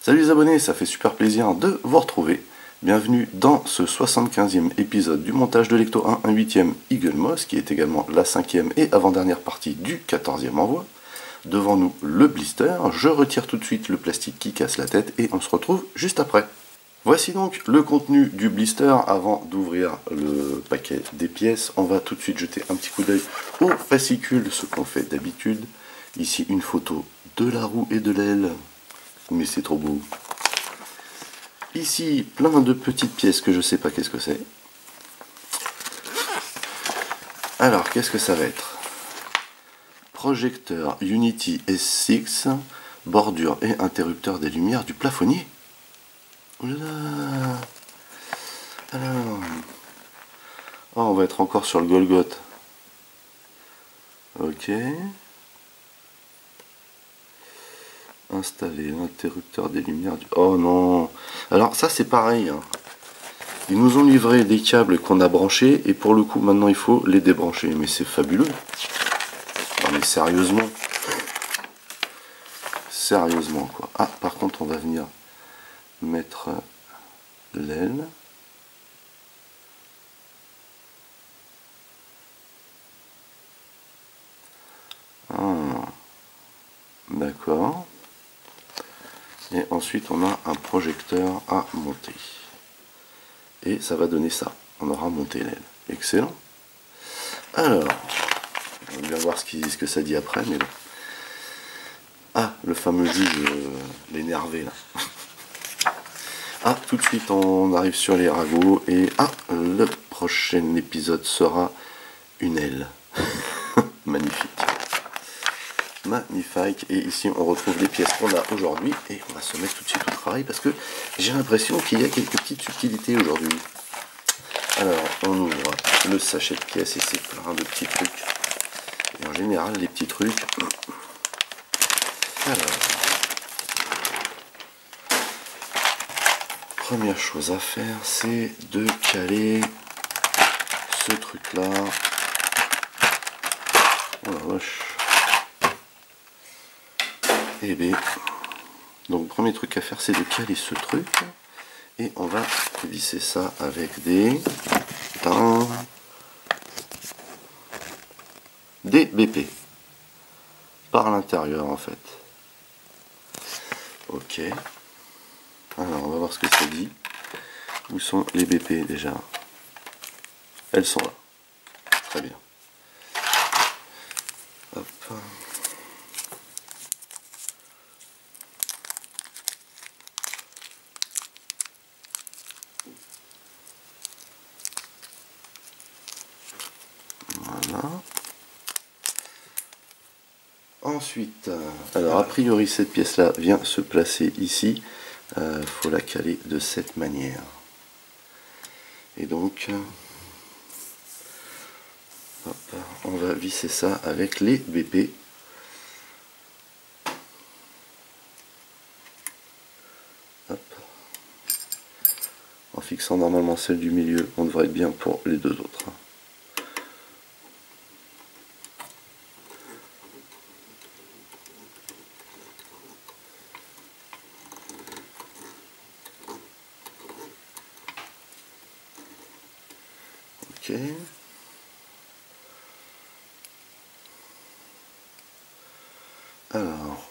Salut les abonnés, ça fait super plaisir de vous retrouver. Bienvenue dans ce 75e épisode du montage de Lecto 1, un 8e Eagle Moss, qui est également la 5e et avant-dernière partie du 14e envoi. Devant nous, le blister. Je retire tout de suite le plastique qui casse la tête et on se retrouve juste après. Voici donc le contenu du blister. Avant d'ouvrir le paquet des pièces, on va tout de suite jeter un petit coup d'œil au fascicule, ce qu'on fait d'habitude. Ici, une photo de la roue et de l'aile. Mais c'est trop beau. Ici, plein de petites pièces que je sais pas qu'est-ce que c'est. Alors, qu'est-ce que ça va être? Projecteur Unity S6, bordure et interrupteur des lumières du plafonnier. Oulala. Alors, oh, on va être encore sur le Golgoth. Ok. Installer l'interrupteur des lumières du... Oh non. Alors ça c'est pareil, hein. Ils nous ont livré des câbles qu'on a branchés et pour le coup maintenant il faut les débrancher. Mais c'est fabuleux. Non mais sérieusement. Sérieusement quoi. Ah par contre on va venir mettre l'aile. Ah, d'accord. Et ensuite on a un projecteur à monter. Et ça va donner ça. On aura monté l'aile. Excellent. Alors, on va bien voir ce que ça dit après, mais bon. Ah, le fameux juge, l'énervé là. Ah, tout de suite on arrive sur les ragots et ah, le prochain épisode sera une aile. Magnifique. Magnifique. Et ici on retrouve les pièces qu'on a aujourd'hui et on va se mettre tout de suite au travail parce que j'ai l'impression qu'il y a quelques petites subtilités aujourd'hui. Alors on ouvre le sachet de pièces et c'est plein de petits trucs. Et en général les petits trucs. Alors, première chose à faire, c'est de caler ce truc là. Oh la vache. Et bien, donc premier truc à faire, c'est de caler ce truc. Et on va visser ça avec des BP par l'intérieur en fait. Ok. Alors on va voir ce que ça dit. Où sont les BP déjà? Elles sont là. Très bien. Hop. Voilà. Ensuite, alors a priori cette pièce là vient se placer ici. Faut la caler de cette manière. Et donc, hop, on va visser ça avec les BP. Hop. En fixant normalement celle du milieu, on devrait être bien pour les deux autres. Ok. Alors,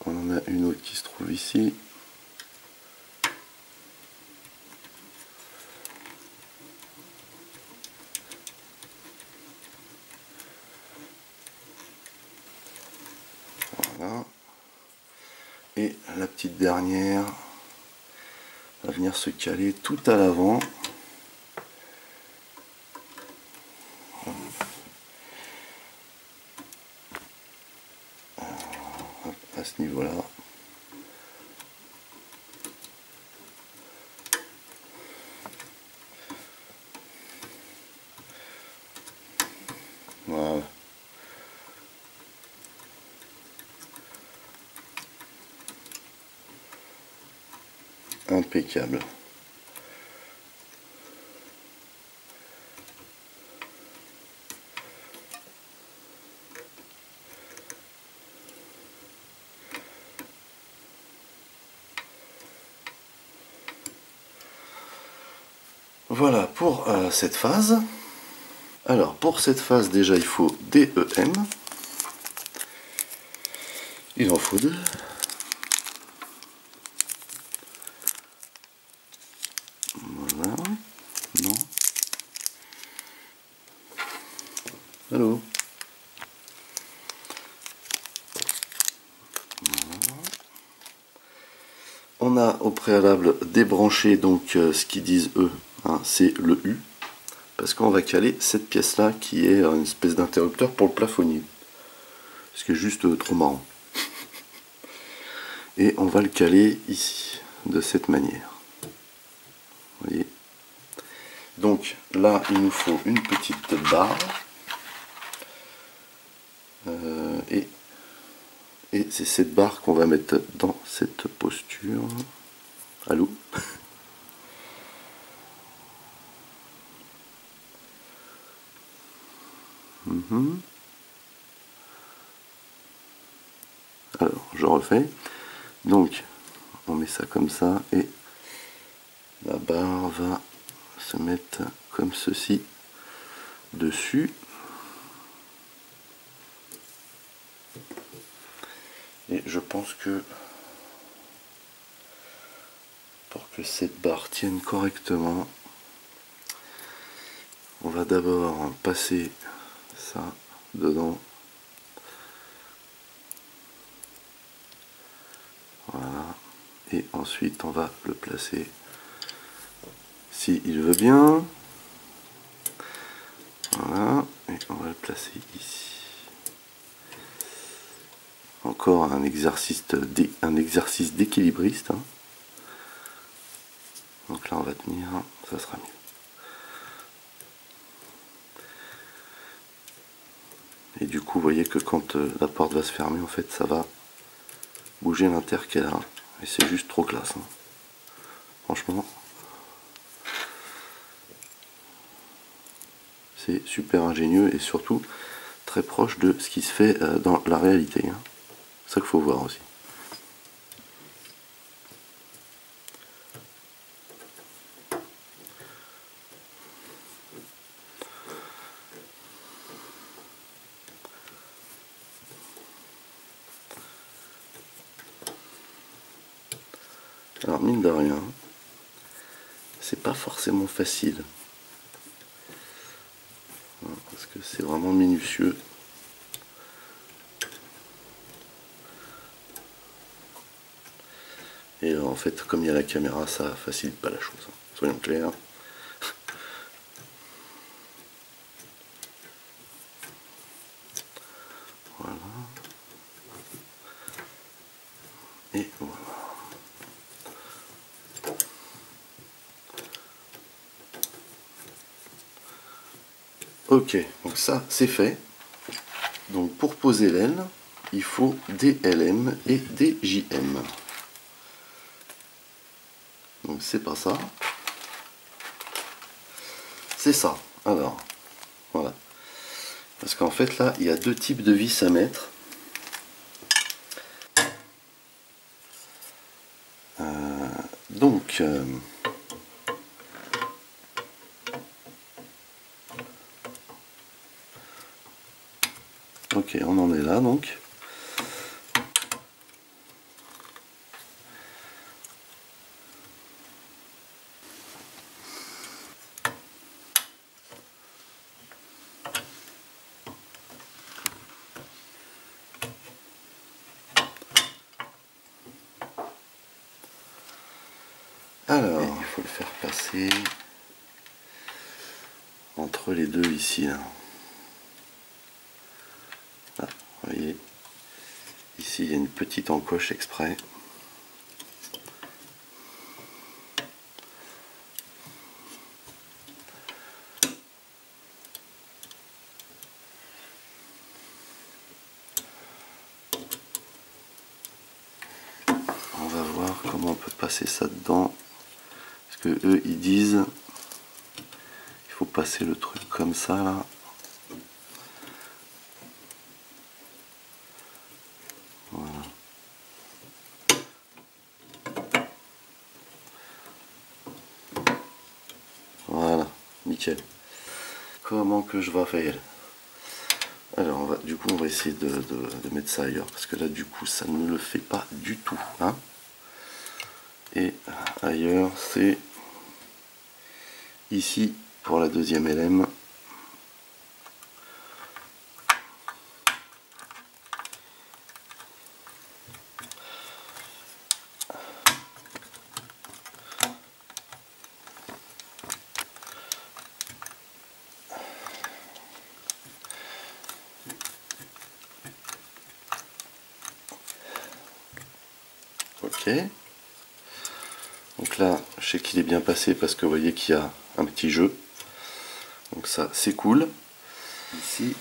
on en a une autre qui se trouve ici. Voilà. Et la petite dernière va venir se caler tout à l'avant. À ce niveau-là. Voilà. Impeccable. Voilà pour cette phase. Alors pour cette phase déjà il faut des EM. Il en faut 2. Voilà. Non. Allô. On a au préalable débranché donc ce qu'ils disent eux, hein, c'est le U, parce qu'on va caler cette pièce là qui est une espèce d'interrupteur pour le plafonnier, ce qui est juste trop marrant. Et on va le caler ici, de cette manière. Vous voyez. Donc là il nous faut une petite barre et c'est cette barre qu'on va mettre dans cette posture. Allô. Alors, je refais. Donc, on met ça comme ça et la barre va se mettre comme ceci dessus. Et je pense que pour que cette barre tienne correctement, on va d'abord passer ça dedans. Voilà. Et ensuite on va le placer si il veut bien. Voilà. Et on va le placer ici. Encore un exercice d'équilibriste. Hein. Donc là on va tenir, ça sera mieux. Et du coup vous voyez que quand la porte va se fermer, en fait ça va bouger l'intercalaire. Et c'est juste trop classe. Hein. Franchement. C'est super ingénieux et surtout très proche de ce qui se fait dans la réalité. Hein. C'est ça qu'il faut voir aussi. Alors mine de rien, c'est pas forcément facile. Parce que c'est vraiment minutieux. Et en fait, comme il y a la caméra, ça facilite pas la chose. Hein. Soyons clairs. Voilà. Et voilà. Ok, donc ça c'est fait. Donc pour poser l'aile, il faut des LM et des JM. Donc c'est pas ça. C'est ça. Alors, voilà. Parce qu'en fait là, il y a deux types de vis à mettre. Donc, ok, on en est là donc. Alors, il faut le faire passer entre les deux ici. Là. Là, vous voyez, ici il y a une petite encoche exprès. On va voir comment on peut passer ça dedans. Parce que eux ils disent il faut passer le truc comme ça là. Voilà. nickel. Comment que je vais faire? Alors du coup on va essayer de mettre ça ailleurs, parce que là du coup ça ne le fait pas du tout, hein. Et ailleurs c'est ici pour la deuxième LM. Ok. Donc là, je sais qu'il est bien passé parce que vous voyez qu'il y a un petit jeu. Donc ça, c'est cool. Ici.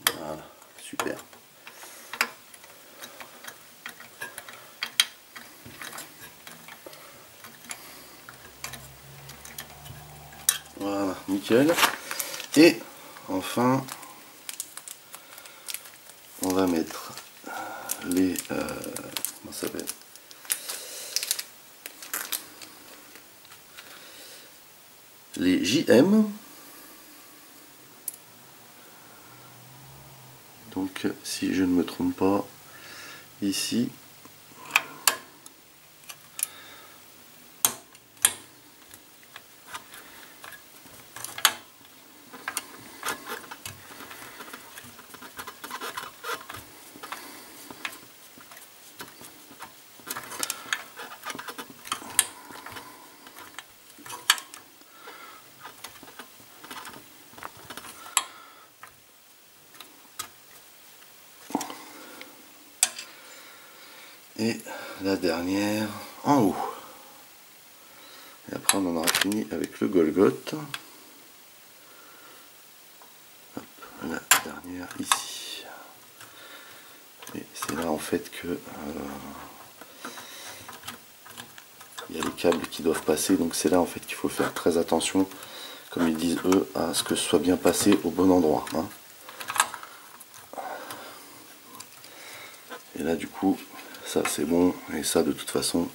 Voilà, super. Voilà, nickel. Et enfin, on va mettre les comment ça s'appelle, les JM. Donc si je ne me trompe pas, ici et la dernière en haut. Et après on en aura fini avec le Golgoth. Hop, la dernière ici. Et c'est là en fait que il y a les câbles qui doivent passer, donc c'est là en fait qu'il faut faire très attention, comme ils disent eux, à ce que ce soit bien passé au bon endroit, hein. Et là du coup ça c'est bon, et ça de toute façon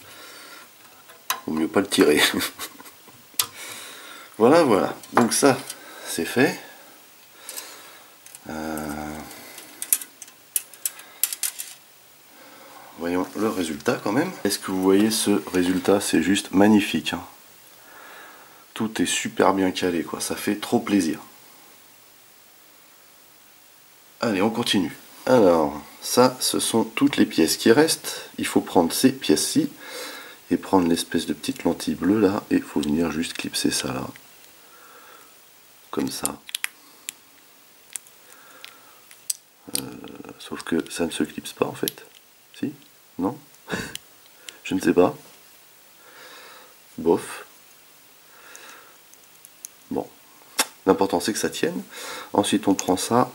vaut mieux pas le tirer. Voilà, voilà, donc ça c'est fait. Voyons le résultat quand même. Est-ce que vous voyez ce résultat? C'est juste magnifique, hein. Tout est super bien calé, quoi. Ça fait trop plaisir. Allez, on continue. Alors, ça, ce sont toutes les pièces qui restent. Il faut prendre ces pièces-ci et prendre l'espèce de petite lentille bleue là, et il faut venir juste clipser ça là. Comme ça. Sauf que ça ne se clipse pas en fait. Si? Non? Je ne sais pas. Bof. Bon. L'important c'est que ça tienne. Ensuite on prend ça.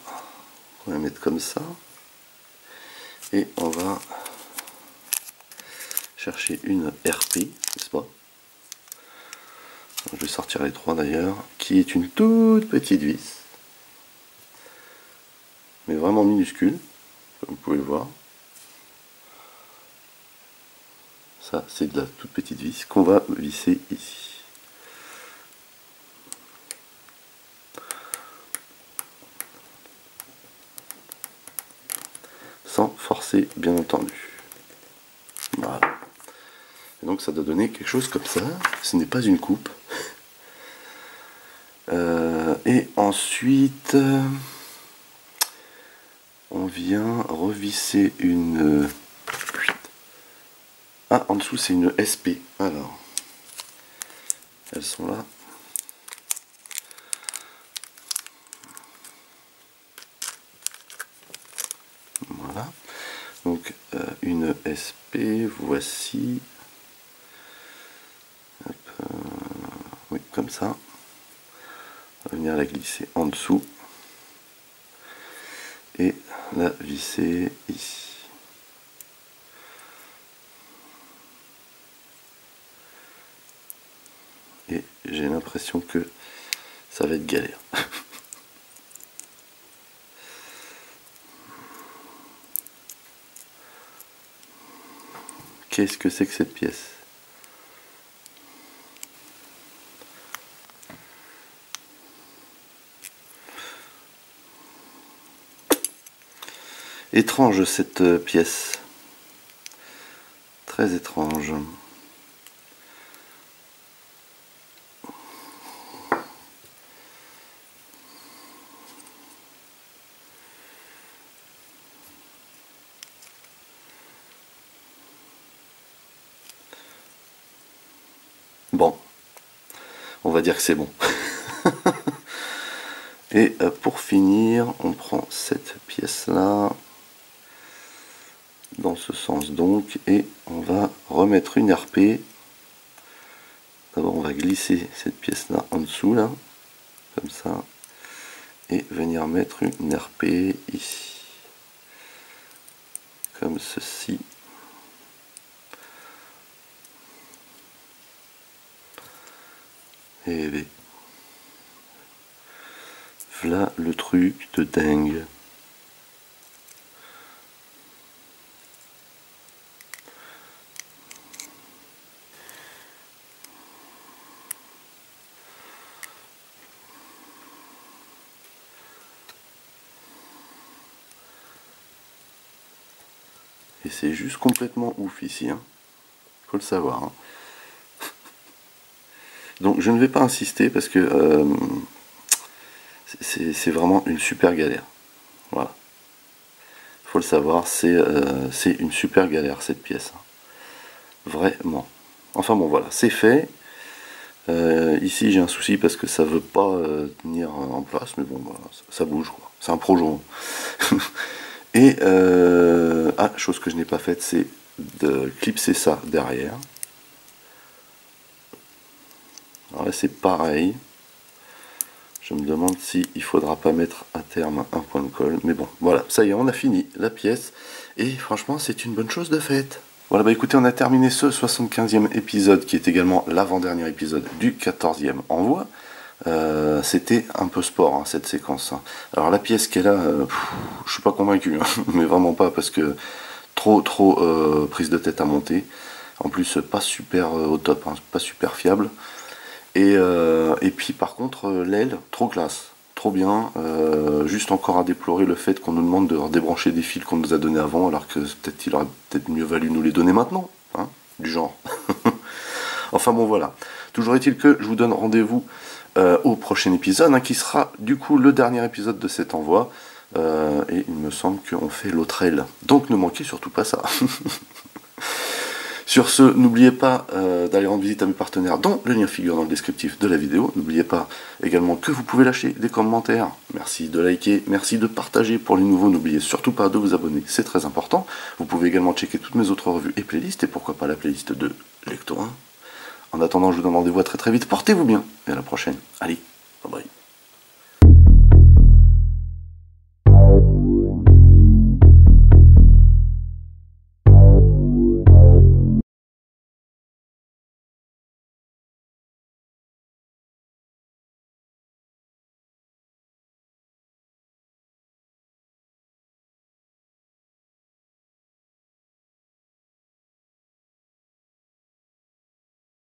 On va la mettre comme ça. Et on va chercher une RP, n'est-ce pas? Je vais sortir les trois d'ailleurs, qui est une toute petite vis. Mais vraiment minuscule, comme vous pouvez le voir. Ça, c'est de la toute petite vis qu'on va visser ici. Sans forcer, bien entendu. Voilà. Et donc ça doit donner quelque chose comme ça. Ce n'est pas une coupe. Et ensuite, on vient revisser une... Ah, en dessous c'est une SP. Alors, elles sont là. Voilà. Donc une SP, voici. Hop, oui, comme ça. On va venir la glisser en dessous. Et la visser ici. Et j'ai l'impression que Ça va être galère. Qu'est-ce que c'est que cette pièce? Étrange cette pièce. Très étrange. Bon, on va dire que c'est bon. Et pour finir, on prend cette pièce-là, dans ce sens donc, et on va remettre une RP. D'abord, on va glisser cette pièce-là en dessous, là, comme ça, et venir mettre une RP ici, comme ceci. Et voilà le truc de dingue. Et c'est juste complètement ouf ici, hein. Faut le savoir, hein. Donc je ne vais pas insister parce que c'est vraiment une super galère. Voilà. Faut le savoir, c'est une super galère cette pièce. Vraiment. Enfin bon voilà, c'est fait. Ici j'ai un souci parce que ça veut pas tenir en place, mais bon voilà, ça bouge quoi. C'est un projet. Et chose que je n'ai pas faite, c'est de clipser ça derrière. Alors là c'est pareil. Je me demande si il faudra pas mettre à terme un point de colle. Mais bon, voilà, ça y est, on a fini la pièce. Et franchement, c'est une bonne chose de faite. Voilà, bah écoutez, on a terminé ce 75e épisode, qui est également l'avant-dernier épisode du 14e envoi. C'était un peu sport, hein, cette séquence. Hein. Alors la pièce qu'elle a, je suis pas convaincu, hein, mais vraiment pas, parce que trop prise de tête à monter. En plus, pas super au top, hein, pas super fiable. Et puis par contre, l'aile, trop classe, trop bien. Juste encore à déplorer le fait qu'on nous demande de redébrancher des fils qu'on nous a donnés avant, alors que peut-être il aurait peut-être mieux valu nous les donner maintenant, hein, du genre. Enfin bon voilà. Toujours est-il que je vous donne rendez-vous au prochain épisode, hein, qui sera du coup le dernier épisode de cet envoi. Et il me semble qu'on fait l'autre aile. Donc ne manquez surtout pas ça. Sur ce, n'oubliez pas d'aller rendre visite à mes partenaires dont le lien figure dans le descriptif de la vidéo. N'oubliez pas également que vous pouvez lâcher des commentaires. Merci de liker, merci de partager pour les nouveaux. N'oubliez surtout pas de vous abonner, c'est très important. Vous pouvez également checker toutes mes autres revues et playlists, et pourquoi pas la playlist de Lectorin. En attendant, je vous donne rendez-vous à très vite. Portez-vous bien, et à la prochaine. Allez, bye bye.